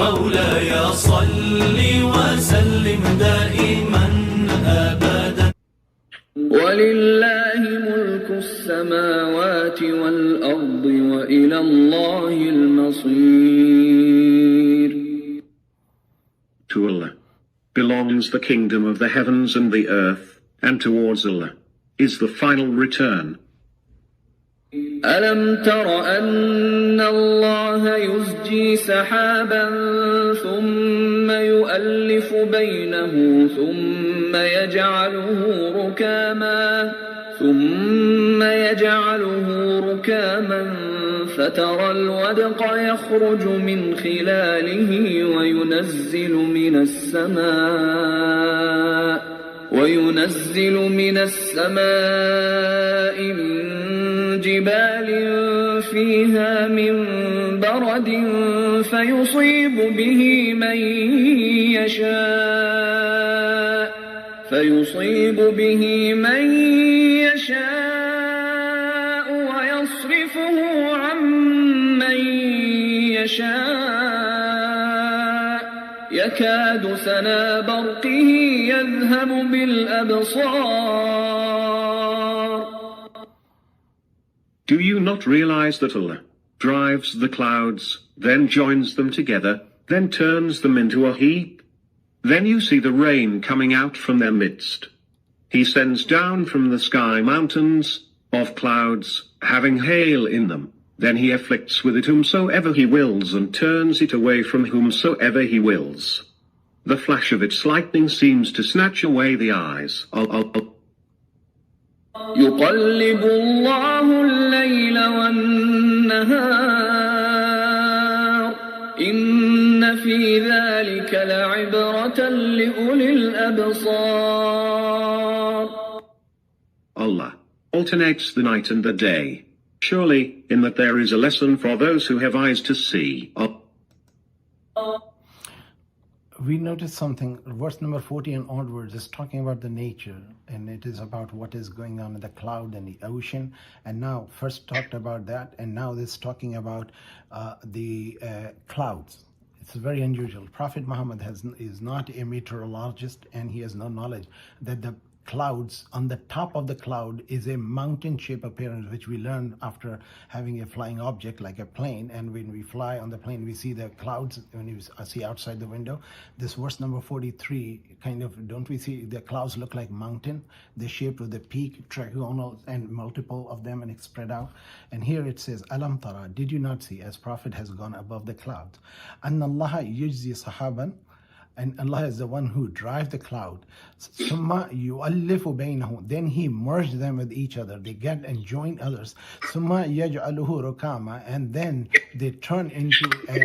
مولاي صل وسلم دائما أبدا. ولله ملك السماوات والأرض وإلى الله المصير. To Allah belongs the kingdom of the heavens and the earth, and towards Allah is the final return. ألم تر أن الله يزجي سحابا ثم يؤلف بينه ثم يجعله ركاما فترى الودق يخرج من خلاله وينزل من السماء من جبال فيها من برد فيصيب به من يشاء ويصرفه عن من يشاء يكاد سنا برقه يذهب بالأبصار. Do you not realize that Allah drives the clouds, then joins them together, then turns them into a heap? Then you see the rain coming out from their midst. He sends down from the sky mountains of clouds, having hail in them. Then he afflicts with it whomsoever he wills, and turns it away from whomsoever he wills. The flash of its lightning seems to snatch away the eyes. يقلب الله الليل والنهار إن في ذلك لعبرة لأولي الأبصار. Allah alternates the night and the day. Surely, in that there is a lesson for those who have eyes to see. We notice something. Verse number 40 and onwards is talking about the nature, and it is about what is going on in the cloud and the ocean. And now, first talked about that, and now this talking about the clouds. It's very unusual. Prophet Muhammad is not a meteorologist, and he has no knowledge that the clouds, on the top of the cloud is a mountain shape appearance, which we learn after having a flying object like a plane. And when we fly on the plane, we see the clouds when you see outside the window. This verse number 43, kind of, don't we see the clouds look like mountain? They're shaped with the peak, trigonal, and multiple of them, and it's spread out. And here it says, Alam tara, did you not see, as Prophet has gone above the clouds, Anna Allah yujzi sahaban, and Allah is the one who drives the cloud. Then he merged them with each other. They get and join others. And then they turn into a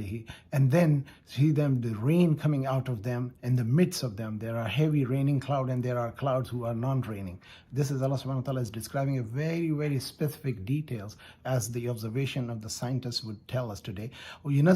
heap. And then see them, the rain coming out of them. In the midst of them, there are heavy raining cloud, and there are clouds who are non-raining. This is Allah subhanahu wa ta'ala is describing a very, very specific details, as the observation of the scientists would tell us today. And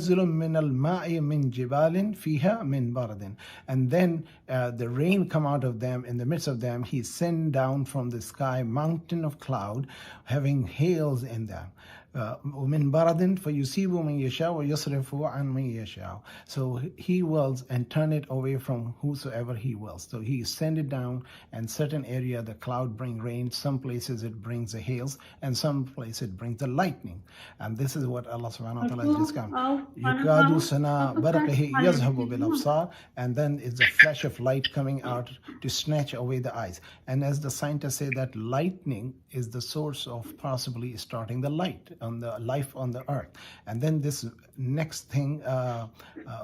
then the rain come out of them. In the midst of them, he sent down from the sky mountain of cloud, having hails in them. ومن برد فيصيب من يشاء ويصرف عن من يشاء. So he wills and turn it away from whosoever he wills. So he send it down, and certain area the cloud bring rain, some places it brings the hails, and some places it brings the lightning. And this is what Allah subhanahu wa ta'ala is describing. يكاد سنا برقه يذهب بالأبصار. And then it's a flash of light coming out to snatch away the eyes. And as the scientists say, that lightning is the source of possibly starting the light on the life on the earth. And then this next thing,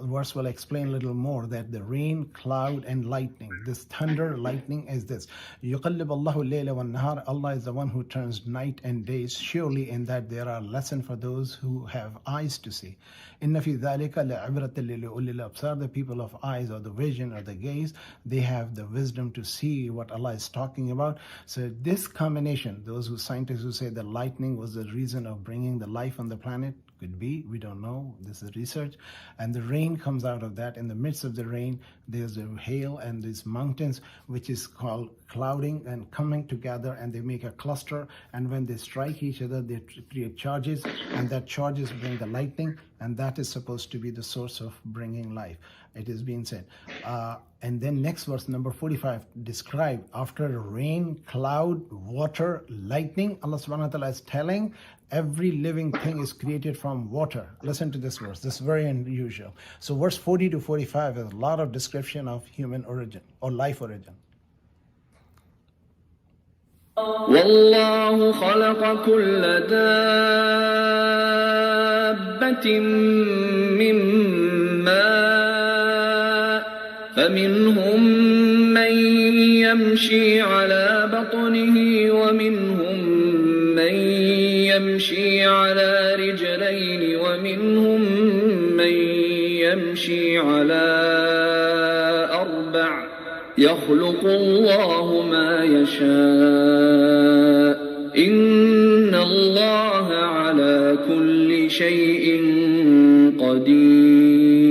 verse will explain a little more, that the rain, cloud, and lightning, this thunder, lightning is this. يُقَلِّبَ اللَّهُ اللَّيْلَ وَالنَّهَارَ. Allah is the one who turns night and days. Surely in that there are lessons for those who have eyes to see. إِنَّ فِي ذَلِكَ لَعِبْرَةً لِأُولِي الْأَبْصَارِ. The people of eyes, or the vision, or the gaze, they have the wisdom to see what Allah is talking about. So this combination, those who scientists who say the lightning was the reason of bringing the life on the planet. Could be, we don't know, this is research. And the rain comes out of that. In the midst of the rain, there's a hail and these mountains, which is called clouding and coming together, and they make a cluster, and when they strike each other, they create charges, and that charges bring the lightning, and that is supposed to be the source of bringing life. It is being said. And then next verse, number 45, describe after rain, cloud, water, lightning, Allah subhanahu wa ta'ala is telling every living thing is created from water. Listen to this verse. This is very unusual. So verse 40 to 45 is a lot of description of human origin or life origin. والله خلق كل دابة من ماء فمنهم من يمشي على بطنه ومنهم من يمشي على رجلين ومنهم من يمشي على أربع يخلق الله ما يشاء إن الله على كل شيء قدير.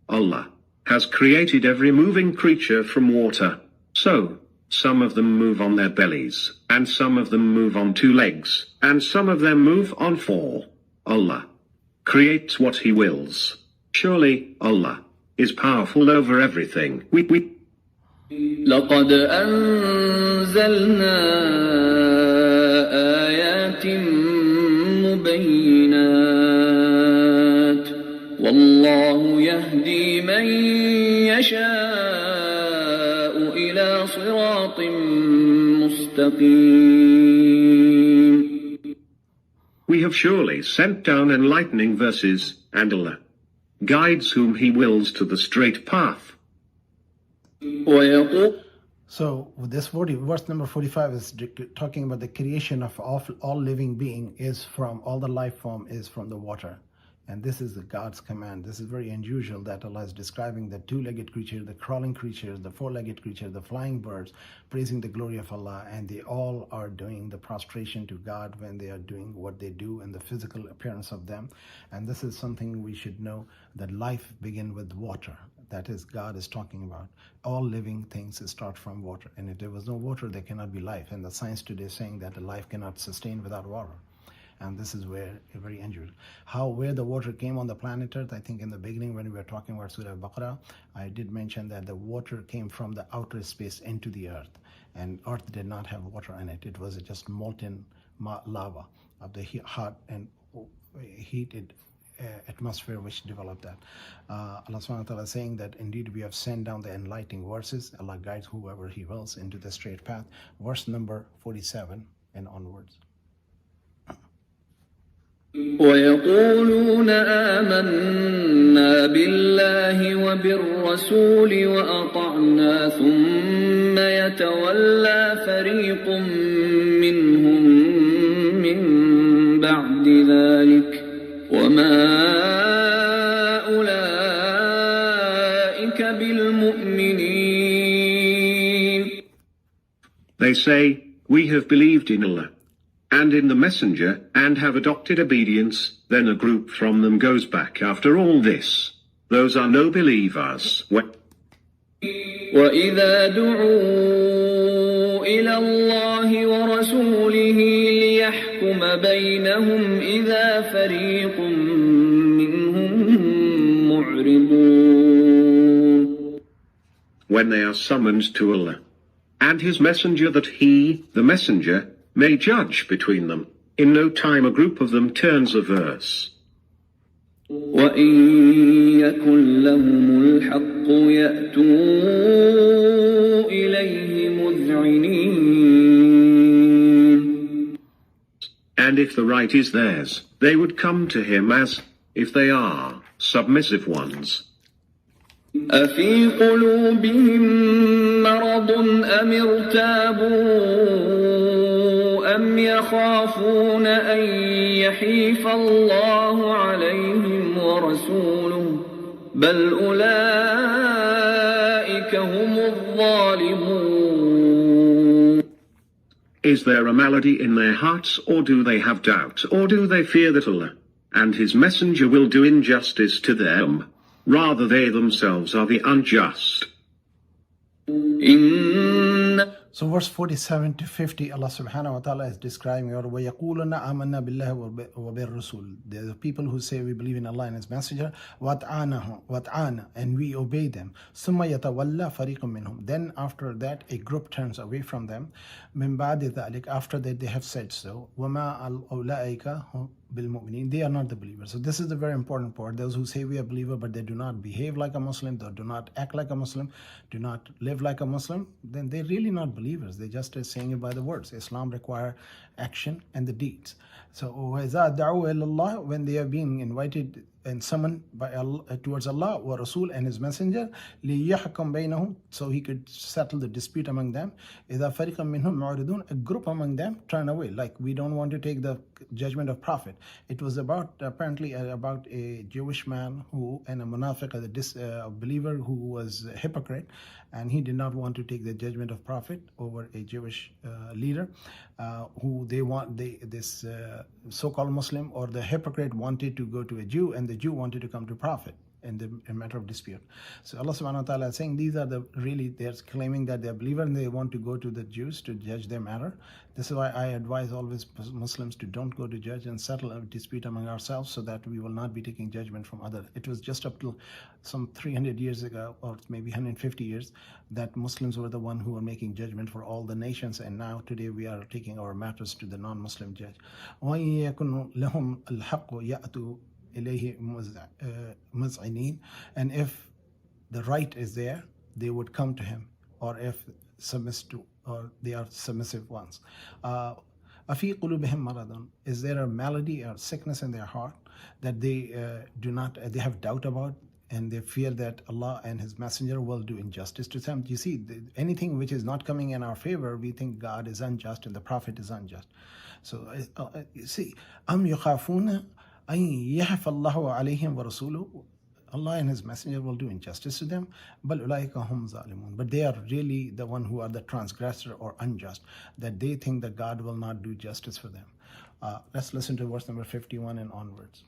Allah has created every moving creature from water. So, some of them move on their bellies, and some of them move on 2 legs, and some of them move on 4. Allah creates what He wills. Surely, Allah is powerful over everything. لقد أنزلنا آيات مبينات والله يهدي من يشاء إلى صراط مستقيم. We have surely sent down enlightening verses, and Allah guides whom He wills to the straight path. So this verse number 45 is talking about the creation of all living being is from, all the life form is from the water. And this is God's command. This is very unusual that Allah is describing the 2-legged creature, the crawling creatures, the 4-legged creature, the flying birds, praising the glory of Allah, and they all are doing the prostration to God when they are doing what they do and the physical appearance of them. And this is something we should know, that life begins with water. That is, God is talking about. All living things start from water. And if there was no water, there cannot be life. And the science today is saying that the life cannot sustain without water. And this is where very unusual. Where the water came on the planet Earth, I think in the beginning when we were talking about Surah Baqarah, I did mention that the water came from the outer space into the earth. And earth did not have water in it. It was just molten lava of the hot and heated atmosphere which developed that. Allah subhanahu wa ta'ala is saying that indeed we have sent down the enlightening verses. Allah guides whoever He wills into the straight path. Verse number 47 and onwards. ويقولون آمنا بالله وبالرسول وأطعنا ثم يتولى فريق منهم من بعد ذلك وما أولئك بالمؤمنين. They say, we have believed in Allah and in the Messenger, and have adopted obedience, then a group from them goes back after all this. Those are no believers. وَإِذَا دُعُوا إِلَى اللَّهِ وَرَسُولِهِ لِيَحْكُمَ بَيْنَهُمْ إِذَا فَرِيقٌ مِّنْهُمْ مُعْرِضُونَ. When they are summoned to Allah and His Messenger, that He, the Messenger, may judge between them, in no time a group of them turns averse. وَإِن يَكُن لَّهُمُ الْحَقُّ يَأْتُوا إِلَيْهِ مُذْعِنِينَ. And if the right is theirs, they would come to Him as if they are submissive ones. أَفِي قُلُوبِهِم مَّرَضٌ أَمِ ارْتَابُوا أَمْ يَخَافُونَ أَن يَحِيفَ اللَّهُ عَلَيْهِمْ وَرَسُولُهُ بَلْ أُولَئِكَ هُمُ الظَّالِمُونَ. Is there a malady in their hearts, or do they have doubt, or do they fear that Allah and His Messenger will do injustice to them? Rather, they themselves are the unjust. So verse 47 to 50, Allah subhanahu wa ta'ala is describing وَيَقُولُنَّ آمَنَّا بِاللَّهِ وَبِالرَّسُولِ. There are the people who say we believe in Allah and His Messenger, وَأَطَعْنَا, and we obey them. ثُمَّ يَتَوَلَّى فَرِيقٌ مِّنْهُمْ. Then after that a group turns away from them. مِن بَعْدِ ذَلِكَ, after that they have said so. وَمَا أُولَٰئِكَ بالمؤمنين, they are not the believers. So this is the very important part. Those who say we are believer but they do not behave like a Muslim, they do not act like a Muslim, do not live like a Muslim, then they're really not believers. They just are saying it by the words. Islam require action and the deeds. So وَإِذَا دَعُوا إِلَى اللَّهِ, when they are being invited and summoned by Allah, towards Allah wa Rasul and His Messenger, لِيَحْكُمْ بَيْنَهُمْ, so He could settle the dispute among them. إِذَا فَرِيقًا مِّنْهُمْ مُعْرِضُونَ, a group among them turn away, like we don't want to take the judgment of Prophet. It was apparently about a Jewish man who, and a munafiq, a believer who was a hypocrite, and he did not want to take the judgment of Prophet over a Jewish leader who this so-called Muslim or the hypocrite wanted to go to a Jew, and the Jew wanted to come to Prophet in the matter of dispute. So Allah subhanahu wa ta'ala is saying these are they're claiming that they're believer and they want to go to the Jews to judge their matter. This is why I advise always Muslims to don't go to judge and settle a dispute among ourselves, so that we will not be taking judgment from others. It was just up to some 300 years ago, or maybe 150 years, that Muslims were the one who were making judgment for all the nations, and now today we are taking our matters to the non-Muslim judge. And if the right is there, they would come to him, or if they are submissive ones. أَفِي قُلُوبِهِمْ مَرَضٌ, is there a malady or sickness in their heart that they have doubt about, and they fear that Allah and His Messenger will do injustice to them? You see, anything which is not coming in our favor, we think God is unjust and the Prophet is unjust. So you see, أَمْ يُخَافُونَ أَن يَحْفَ اللَّهُ عَلَيْهِمْ وَرَسُولُهُ, Allah and His Messenger will do injustice to them. بَلْ أُولَٰئِكَ هُمْ ظَالِمُونَ, but they are really the one who are the transgressor or unjust, that they think that God will not do justice for them. Let's listen to verse number 51 and onwards.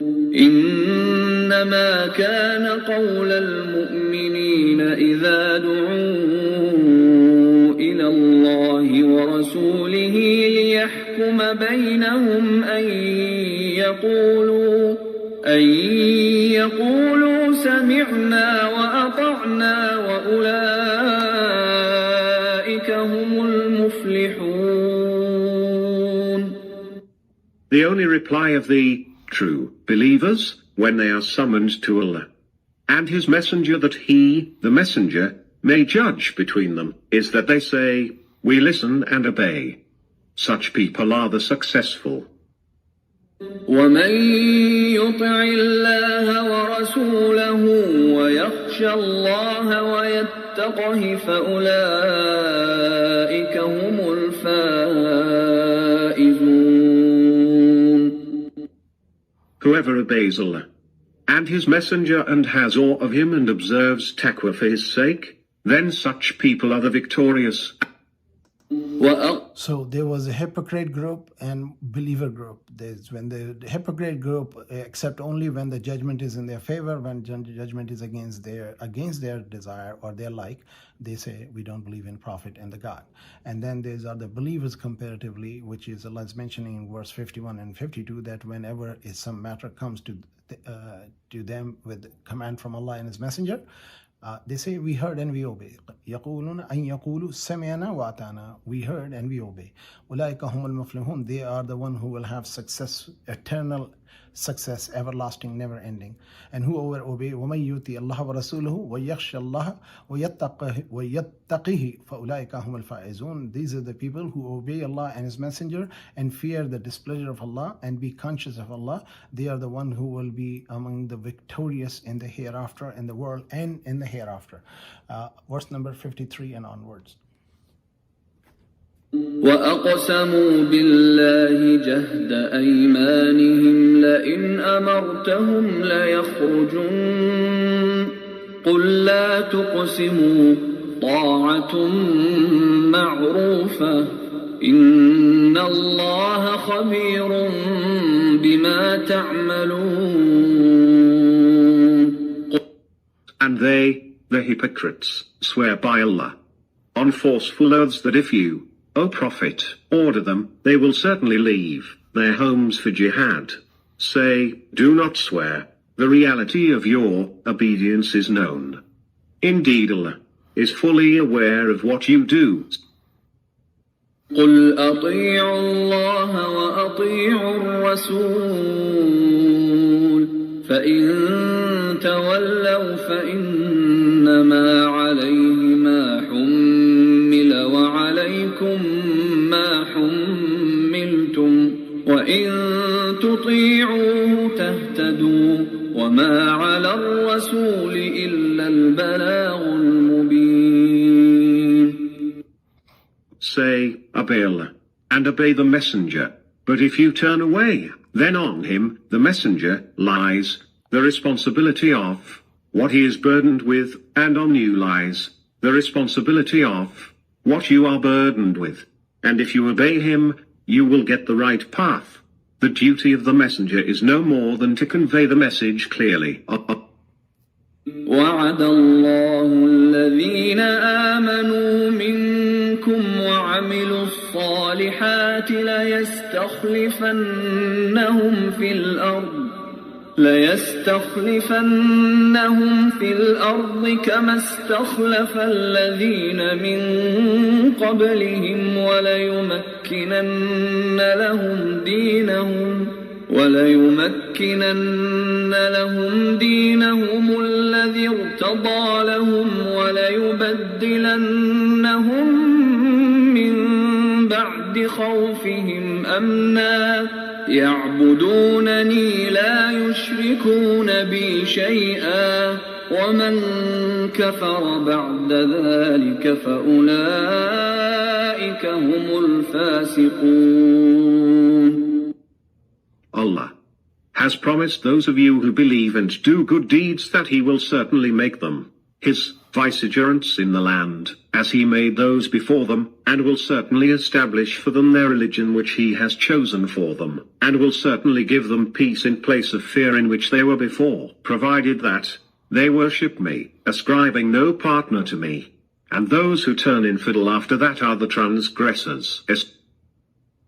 إنما كان قول المؤمنين إذا دعوا إلى الله ورسوله ليحكم بينهم أن يقولوا سمعنا وأطعنا وأولئك هم المفلحون. The only reply of the true believers when they are summoned to Allah and His Messenger that He, the Messenger, may judge between them, is that they say, we listen and obey. Such people are the successful. وَمَن يُطِعِ اللَّهَ وَرَسُولَهُ وَيَخْشَ اللَّهَ وَيَتَّقْهِ فَأُولَئِكَ هُمُ الْفَائِزُونَ. Whoever obeys Allah and His Messenger and has awe of Him and observes taqwa for His sake, then such people are the victorious. So there was a hypocrite group and believer group. When the hypocrite group accept only when the judgment is in their favor, when judgment is against their desire or their like, they say we don't believe in Prophet and the God. And then these are the believers comparatively, which is Allah is mentioning in verse 51 and 52, that whenever some matter comes to them with command from Allah and His Messenger, they say we heard and we obey. يَقُولُونَ أَن يَقُولُوا سَمِعْنَا وَأَطَعْنَا, we heard and we obey. أُولَٰئِكَ هُمُ الْمُفْلِحُونَ, they are the one who will have success, eternal success, everlasting, never ending. And whoever obey, وَمَن يُطِعِ اللَّهَ وَرَسُولَهُ وَيَخْشَ اللَّهَ وَيَتَّقِهِ فَأُولَٰئِكَ هُمُ الْفَائِزُونَ. These are the people who obey Allah and His Messenger and fear the displeasure of Allah and be conscious of Allah. They are the one who will be among the victorious in the hereafter, in the world and in the hereafter. Verse number 53 and onwards. وَأَقْسَمُوا بِاللَّهِ جَهْدَ أَيْمَانِهِمْ لَئِنْ أَمَرْتَهُمْ لَيَخْرُجُنَّ قُل لَّا تُقْسِمُوا طاعة معروفة إن الله خبير بما تعملون. And they, the hypocrites, swear by Allah on forceful oaths that if you, O Prophet, order them, they will certainly leave their homes for jihad. Say, do not swear, the reality of your obedience is known. Indeed Allah is fully aware of what you do. قل أطيعوا الله وأطيعوا الرسول فإن تولوا فإنما عليه ما حمل وعليكم ما حملتم وإن تطيعوه تهتدوا وما على الرسول إلا البلاغ المبين. Say, obey Allah, and obey the messenger. But if you turn away, then on him, the messenger, lies the responsibility of what he is burdened with, and on you lies the responsibility of what you are burdened with. And if you obey him, you will get the right path. The duty of the messenger is no more than to convey the message clearly. وعد الله الذين آمنوا منكم وعملوا الصالحات ليستخلفنهم في الأرض كما استخلف الذين من قبلهم وليمكنن لهم دينهم الذي ارتضى لهم وليبدلنهم من بعد خوفهم أمنا يعبدونني لا يشركون بي شيئا ومن كفر بعد ذلك فأولئك هم الفاسقون. Allah has promised those of you who believe and do good deeds that he will certainly make them his vicegerents in the land, as he made those before them, and will certainly establish for them their religion which he has chosen for them, and will certainly give them peace in place of fear in which they were before, provided that they worship me, ascribing no partner to me. And those who turn infidel after that are the transgressors.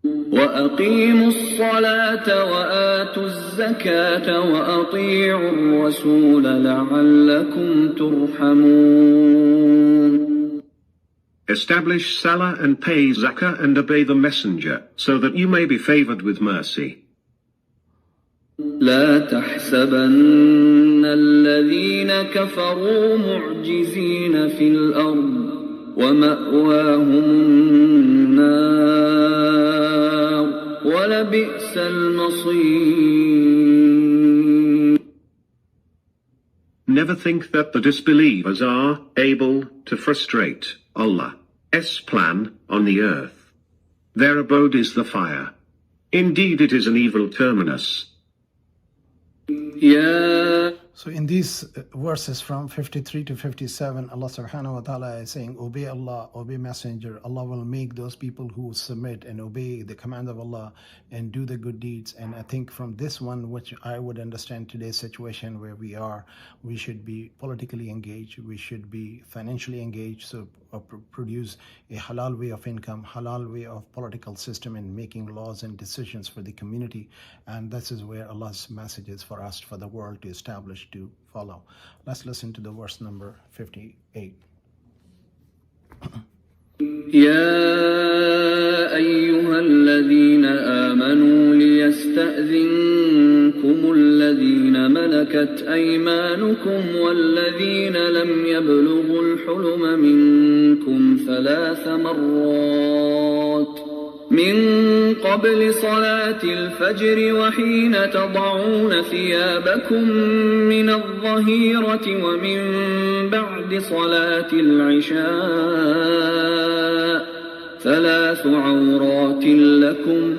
وأقيموا الصلاة وآتوا الزكاة وأطيعوا الرسول لعلكم ترحمون. Establish Salah and pay Zakah and obey the Messenger, so that you may be favored with mercy. لا تحسبن الذين كفروا معجزين في الأرض ومأواهم النار ولبئس المصير. Never think that the disbelievers are able to frustrate Allah's plan on the earth. Their abode is the fire. Indeed, it is an evil terminus. So in these verses from 53 to 57, Allah subhanahu wa ta'ala is saying, obey Allah, obey Messenger. Allah will make those people who submit and obey the command of Allah and do the good deeds. And I think from this one, which I would understand today's situation where we are, we should be politically engaged, we should be financially engaged, so produce a halal way of income, halal way of political system and making laws and decisions for the community. And this is where Allah's message is for us, for the world to establish, to follow. Let's listen to the verse number 58. يا أيها الذين آمنوا ليستأذنكم الذين ملكت أيمانكم والذين لم يبلغوا الحلم منكم 3 مرات من قبل صلاة الفجر وحين تضعون ثيابكم من الظهيرة ومن بعد صلاة العشاء 3 عورات لكم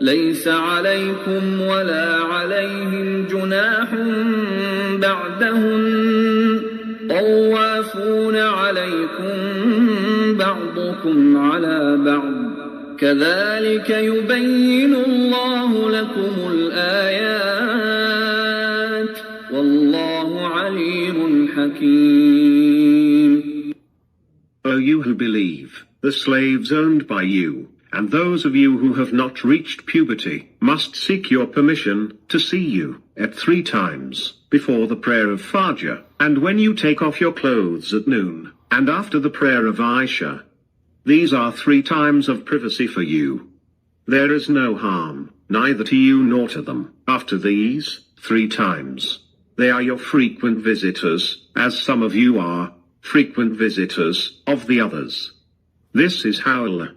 ليس عليكم ولا عليهم جناح بعدهن طوافون عليكم بعضكم على بعض كذلك يبين الله لكم الآيات والله عليم حكيم. O you who believe, the slaves owned by you, and those of you who have not reached puberty, must seek your permission to see you at 3 times before the prayer of Fajr, and when you take off your clothes at noon, and after the prayer of Isha. These are 3 times of privacy for you. There is no harm, neither to you nor to them, after these 3 times. They are your frequent visitors, as some of you are frequent visitors of the others. This is how Allah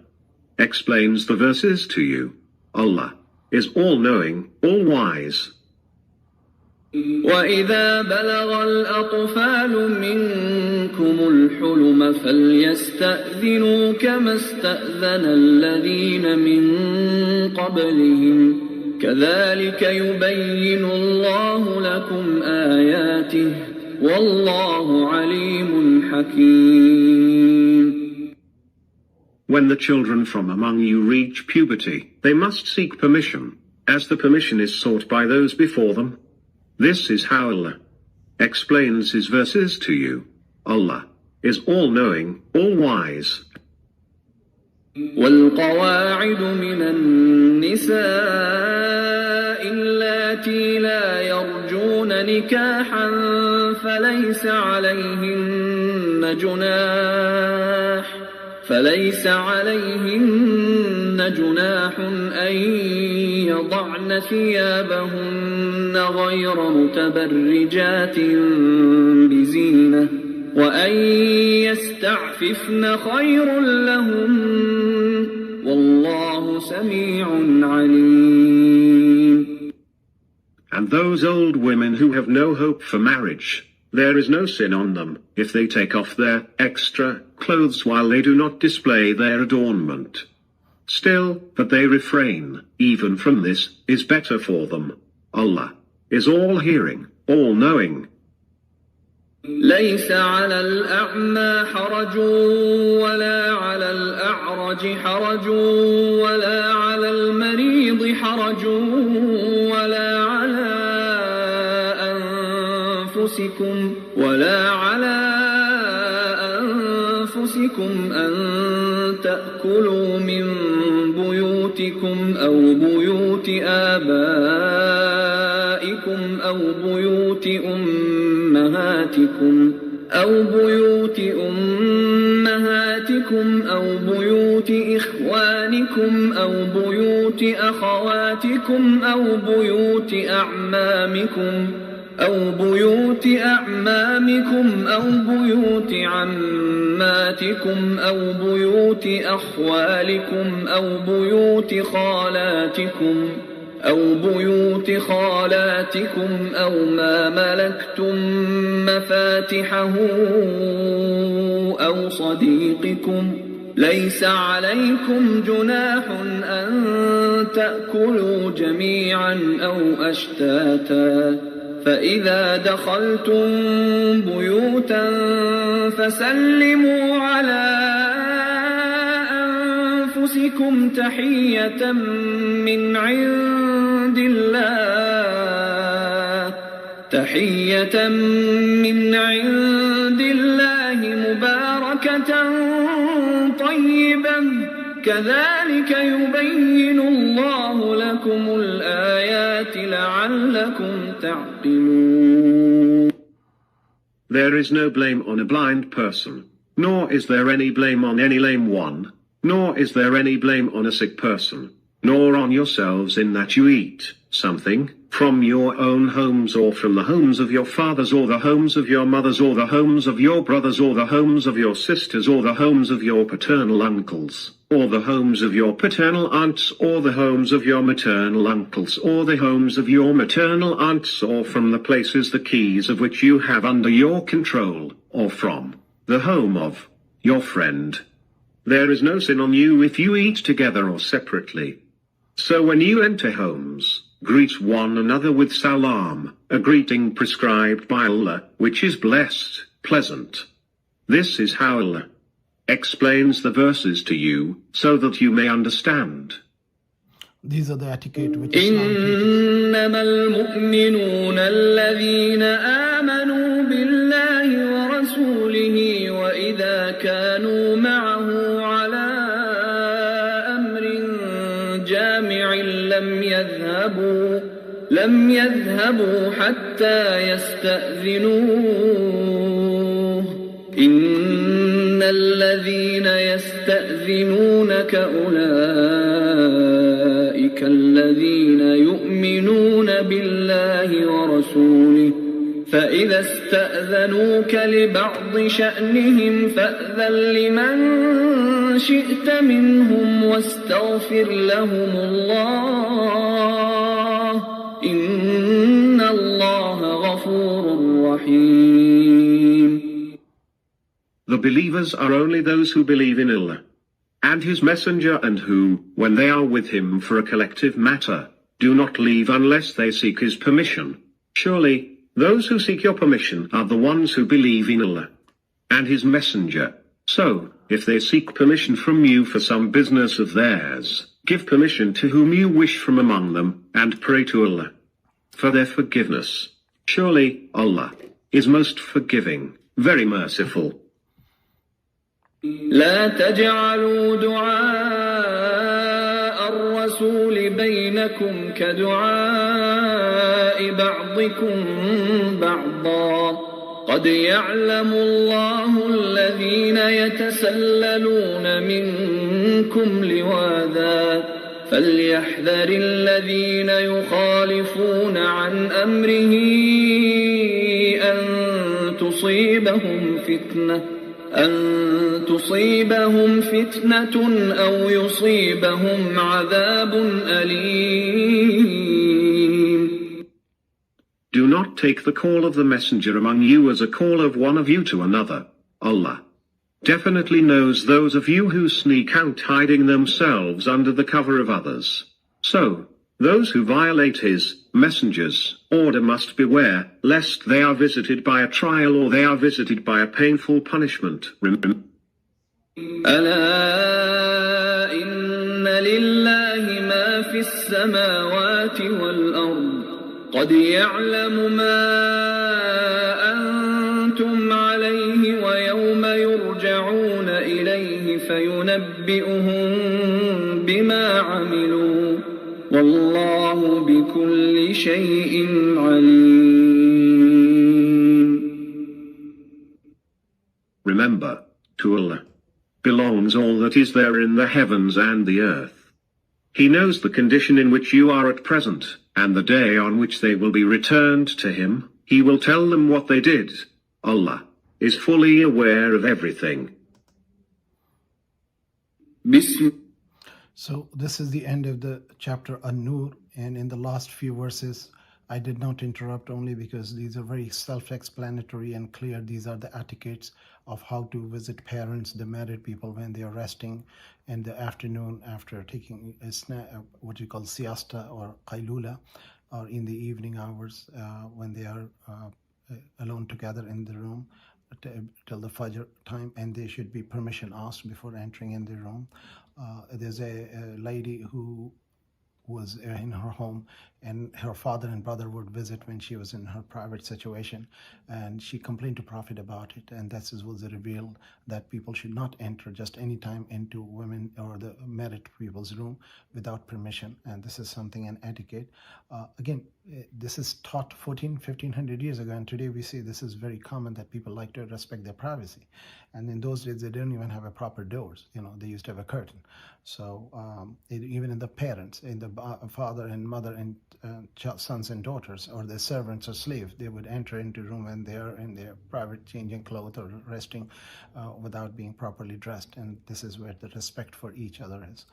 explains the verses to you. Allah is all-knowing, all-wise. وَإِذَا بَلَغَ الْأَطْفَالُ مِنكُمُ الْحُلُمَ فَلْيَسْتَأْذِنُوا كَمَا اسْتَأْذَنَ الَّذِينَ مِن قَبْلِهِمْ كَذَلِكَ يُبَيِّنُ اللَّهُ لَكُمْ آيَاتِهِ وَاللَّهُ عَلِيمٌ حَكِيمٌ. When the children from among you reach puberty, they must seek permission, as the permission is sought by those before them. This is how Allah explains His verses to you. Allah is all-knowing, all-wise. والقواعد من النساء اللاتي لا يرجون نكاحا فليس عليهن جناح أن يضعن ثيابهن غير متبرجات بزينة وأن يستعففن خير لهن والله سميع عليم. And those old women who have no hope for marriage, there is no sin on them if they take off their extra clothes while they do not display their adornment. Still, that they refrain, even from this, is better for them. Allah is all-hearing, all-knowing. ليس على الأعمى حرج ولا على الأعرج حرج ولا على المريض حرج ولا على أنفسكم أن تأكلوا من بيوتكم أو بيوت آبائكم أو بيوت أمهاتكم أو بيوت إخوانكم أو بيوت أخواتكم أو بيوت أعمامكم أو بيوت عماتكم أو بيوت أخوالكم أو بيوت خالاتكم أو ما ملكتم مفاتحه أو صديقكم ليس عليكم جناح أن تأكلوا جميعا أو أشتاتا فإذا دخلتم بيوتا فسلموا على أنفسكم تحية من عند الله مباركة طيبة كذلك يبين الله لكم الآيات لعلكم تعقلون. There is no blame on a blind person, nor is there any blame on any lame one, nor is there any blame on a sick person, nor on yourselves in that you eat something from your own homes or from the homes of your fathers or the homes of your mothers or the homes of your brothers or the homes of your sisters or the homes of your paternal uncles or the homes of your paternal aunts or the homes of your maternal uncles or the homes of your maternal aunts or from the places the keys of which you have under your control or from the home of your friend. There is no sin on you if you eat together or separately. So when you enter homes, greet one another with salam, a greeting prescribed by Allah, which is blessed. pleasant. This is how Allah explains the verses to you, so that you may understand. These are the etiquette which Islam teaches. إنما المؤمنون الذين آمنوا بالله ورسوله وإذا كانوا معه على أمر جامع لم يذهبوا حتى يستأذنوه إن الذين يستأذنونك أولئك الذين يؤمنون بالله ورسوله فإذا استأذنوك لبعض شأنهم فأذن لمن شئت منهم واستغفر لهم الله إن الله غفور رحيم. The believers are only those who believe in Allah and His Messenger, and who, when they are with Him for a collective matter, do not leave unless they seek His permission. Surely, those who seek your permission are the ones who believe in Allah and His Messenger. So, if they seek permission from you for some business of theirs, give permission to whom you wish from among them, and pray to Allah for their forgiveness. Surely, Allah is most forgiving, very merciful. لا تجعلوا دعاء الرسول بينكم كدعاء بعضكم بعضا قد يعلم الله الذين يتسللون منكم لواذا فليحذر الذين يخالفون عن أمره أن تصيبهم فتنة أو يصيبهم عذاب أليم. Do not take the call of the messenger among you as a call of one of you to another. Allah definitely knows those of you who sneak out hiding themselves under the cover of others. So, those who violate His Messenger's order must beware, lest they are visited by a trial or they are visited by a painful punishment. ألا إن لله ما في السماوات والأرض قد يعلم ما أنتم عليه ويوم يرجعون إليه فينبئهم بما عملوا والله بكل شيء عليم. Remember, to Allah belongs all that is there in the heavens and the earth. He knows the condition in which you are at present, and the day on which they will be returned to Him. He will tell them what they did. Allah is fully aware of everything. So this is the end of the chapter AlNoor, and in the last few verses I did not interrupt only because these are very self-explanatory and clear. These are the etiquettes of how to visit parents, the married people, when they are resting in the afternoon after taking a snack, what you call siesta or qailula, or in the evening hours when they are alone together in the room till the Fajr time, and they should be permission asked before entering in the room. There's a lady who was in her home, and her father and brother would visit when she was in her private situation, and she complained to Prophet about it, and that was revealed that people should not enter just any time into women or the married people's room without permission, and this is something an etiquette. Again, this is taught 1500 years ago, and today we see this is very common that people like to respect their privacy, and in those days they didn't even have a proper doors, they used to have a curtain. So even in the parents, in the father and mother and sons and daughters, or the servants or slaves, they would enter into room when they are in their private changing clothes or resting without being properly dressed, and this is where the respect for each other is.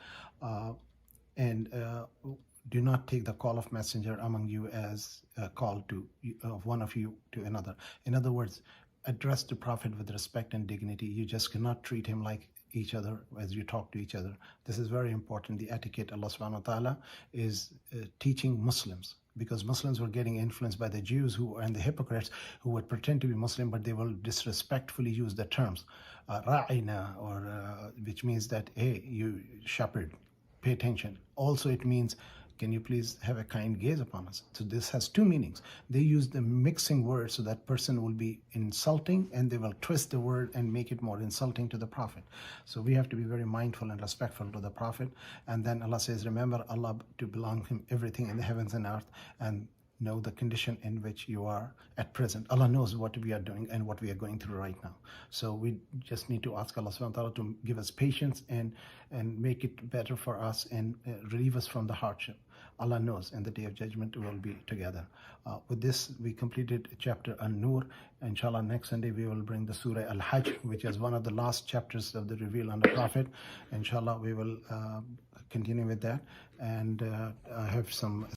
Do not take the call of messenger among you as a call to of one of you to another. In other words, address the Prophet with respect and dignity. You just cannot treat him like each other as you talk to each other. This is very important. The etiquette Allah subhanahu wa ta'ala is teaching Muslims, because Muslims were getting influenced by the Jews and the hypocrites who would pretend to be Muslim, but they will disrespectfully use the terms ra'ina, or which means that, hey, you shepherd, pay attention. Also it means, can you please have a kind gaze upon us? So this has two meanings. They use the mixing words, so that person will be insulting, and they will twist the word and make it more insulting to the Prophet. So we have to be very mindful and respectful to the Prophet. And then Allah says, remember Allah to belong to Him everything in the heavens and earth, and know the condition in which you are at present. Allah knows what we are doing and what we are going through right now. So we just need to ask Allah subhanahu wa ta'ala to give us patience and make it better for us, and relieve us from the hardship. Allah knows, in the day of judgment we will be together. With this, we completed chapter AlNoor. Inshallah, next Sunday we will bring the Surah Al-Hajj, which is one of the last chapters of the reveal on the Prophet. Inshallah, we will continue with that, and I have some